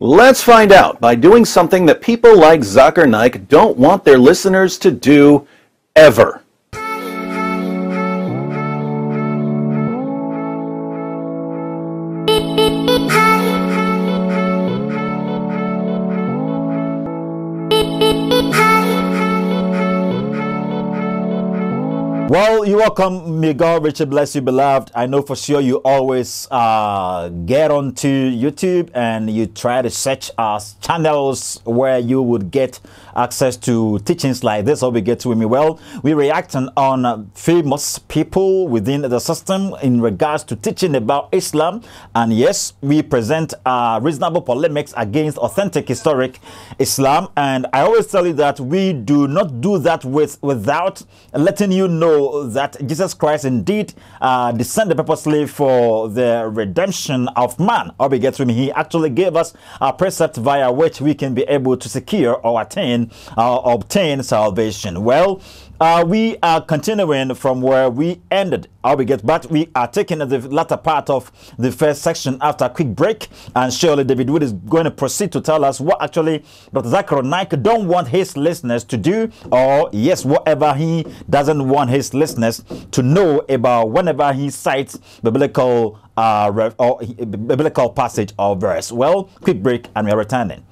Let's find out by doing something that people like Zakir Naik don't want their listeners to do ever. Well, you're welcome. May God richly bless you, beloved. I know for sure you always get onto YouTube and you try to search channels where you would get access to teachings like this. Or we get to me. Well, we react on famous people within the system in regards to teaching about Islam. And yes, we present reasonable polemics against authentic historic Islam. And I always tell you that we do not do that without letting you know that Jesus Christ indeed descended purposely for the redemption of man. Or we get to me, he actually gave us a precept via which we can be able to secure or obtain salvation. Well, we are continuing from where we ended. But we are taking the latter part of the first section after a quick break, and surely David Wood is going to proceed to tell us what actually Dr. Zakir Naik don't want his listeners to do, or yes, whatever he doesn't want his listeners to know about whenever he cites biblical passage or verse. Well, quick break and we are returning.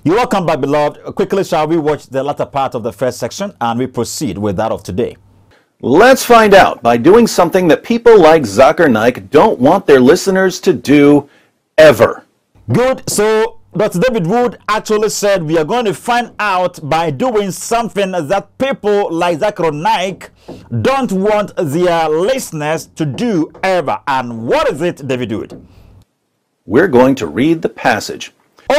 You're welcome back, beloved. Quickly, shall we watch the latter part of the first section and we proceed with that of today. Let's find out by doing something that people like Zakir Naik don't want their listeners to do ever. Good. So Dr. David Wood actually said we are going to find out by doing something that people like Zakir Naik don't want their listeners to do ever. And what is it, David Wood? We're going to read the passage.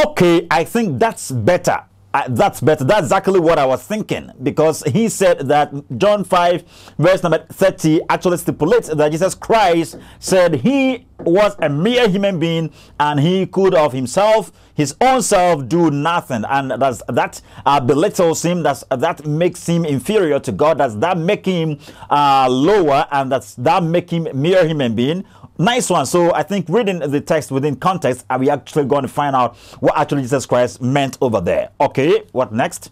Okay, I think that's better. That's better. That's exactly what I was thinking, because he said that John 5 verse number 30 actually stipulates that Jesus Christ said he was a mere human being and he could of himself, his own self, do nothing. And that belittles him, that makes him inferior to God, that make him lower, and that make him mere human being. Nice one. So I think reading the text within context, are we actually going to find out what actually Jesus Christ meant over there? Okay, what next?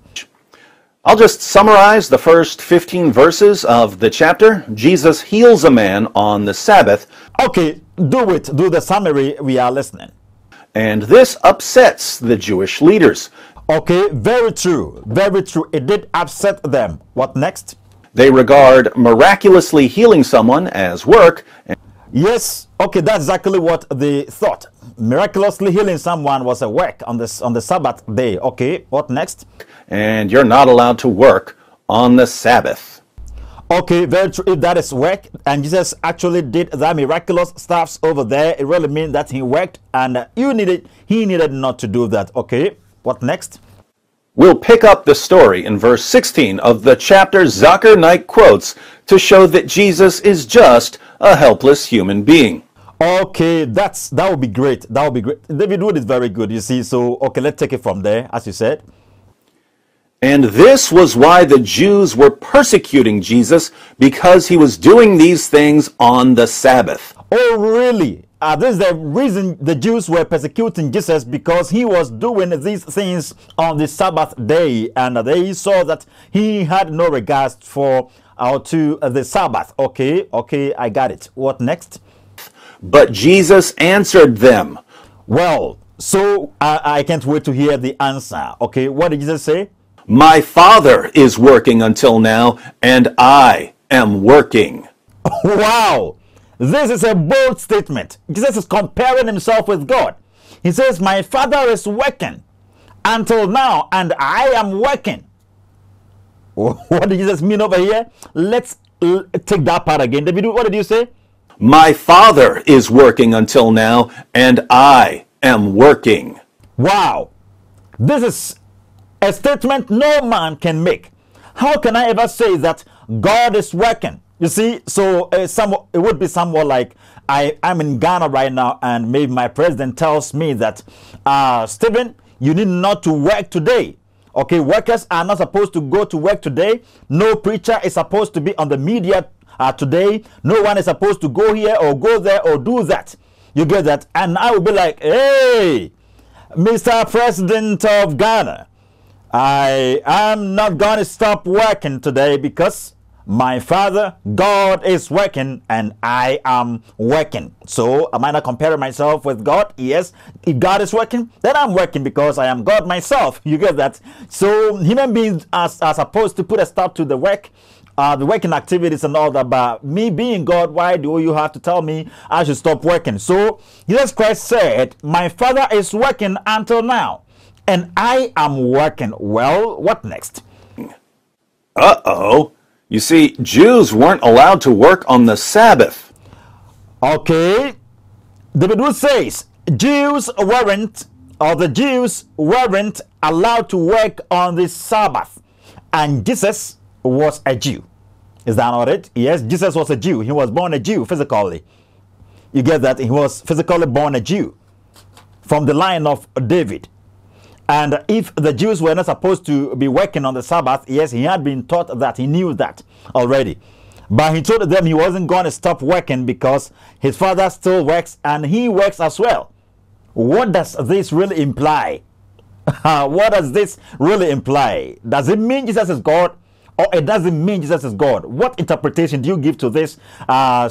I'll just summarize the first 15 verses of the chapter. Jesus heals a man on the Sabbath. Okay, do it. Do the summary. We are listening. And this upsets the Jewish leaders. Okay, very true. Very true. It did upset them. What next? They regard miraculously healing someone as work. Yes, okay, that's exactly what they thought. Miraculously healing someone was a work on the Sabbath day. Okay, what next? And you're not allowed to work on the Sabbath. Okay, very true. If that is work, and Jesus actually did that miraculous stuffs over there, it really means that he worked, and he needed not to do that. Okay, what next? We'll pick up the story in verse 16 of the chapter Zakir Naik quotes to show that Jesus is just a helpless human being. Okay, that would be great. That would be great. David Wood is very good, you see. So, okay, let's take it from there, as you said. And this was why the Jews were persecuting Jesus, because he was doing these things on the Sabbath. Oh, really? This is the reason the Jews were persecuting Jesus, because he was doing these things on the Sabbath day, and they saw that he had no regards for to the Sabbath. Okay, I got it. What next? But Jesus answered them. Well, so I can't wait to hear the answer. Okay, what did Jesus say? My Father is working until now, and I am working. Wow! This is a bold statement. Jesus is comparing himself with God. He says, my Father is working until now, and I am working. What did Jesus mean over here? Let's take that part again. David, what did you say? My Father is working until now, and I am working. Wow. This is a statement no man can make. How can I ever say that God is working? You see, so it would be somewhat like I'm in Ghana right now, and maybe my president tells me that, Stephen, you need not to work today. Okay, workers are not supposed to go to work today. No preacher is supposed to be on the media today. No one is supposed to go here or go there or do that. You get that? And I will be like, hey, Mr. President of Ghana, I am not going to stop working today because my Father, God, is working and I am working. So am I not comparing myself with God? Yes. If God is working, then I'm working because I am God myself. You get that? So human beings are supposed to put a stop to the working activities and all that. But me being God, why do you have to tell me I should stop working? So Jesus Christ said, my Father is working until now and I am working. Well, what next? Uh-oh. You see, Jews weren't allowed to work on the Sabbath. Okay. The Bible says the Jews weren't allowed to work on the Sabbath. And Jesus was a Jew. Is that not it? Yes, Jesus was a Jew. He was born a Jew physically. You get that? He was physically born a Jew from the line of David. And if the Jews were not supposed to be working on the Sabbath, yes, he had been taught that. He knew that already. But he told them he wasn't going to stop working because his Father still works and he works as well. What does this really imply? What does this really imply? Does it mean Jesus is God? Or it doesn't mean Jesus is God? What interpretation do you give to this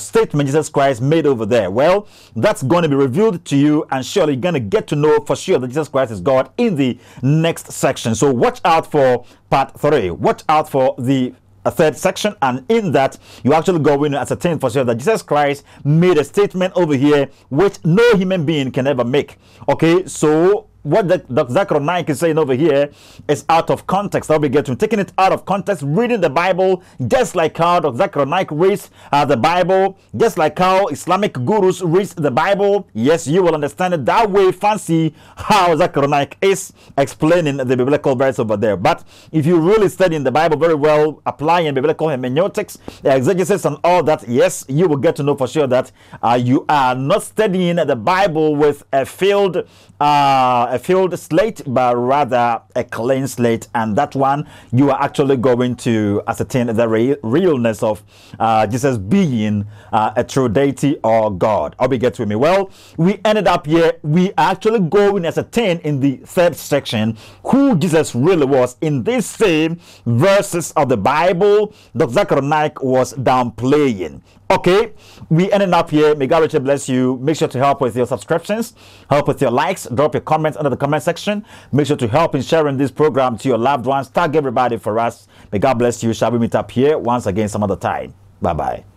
statement Jesus Christ made over there? Well, that's going to be revealed to you, and surely you're going to get to know for sure that Jesus Christ is God in the next section. So watch out for part 3. Watch out for the third section, and in that you actually go in and ascertain for sure that Jesus Christ made a statement over here which no human being can ever make. Okay, so what Dr. Zakir Naik is saying over here is out of context. I'll be getting taking it out of context, reading the Bible just like how Dr. Zakir Naik reads the Bible, just like how Islamic gurus read the Bible. Yes, you will understand it that way. Fancy how Zakir Naik is explaining the biblical verse over there. But if you really study in the Bible very well, applying biblical hermeneutics, exegesis, and all that, yes, you will get to know for sure that you are not studying the Bible with a failed slate, but rather a clean slate, and that one you are actually going to ascertain the realness of Jesus being a true deity or God. I'll be get with me. Well, we ended up here. We are actually going to ascertain in the third section who Jesus really was in these same verses of the Bible that Zakir Naik was downplaying. Okay, we ended up here. May God richly bless you. Make sure to help with your subscriptions, help with your likes, drop your comments under the comment section. Make sure to help in sharing this program to your loved ones. Tag everybody for us. May God bless you. Shall we meet up here once again some other time? Bye-bye.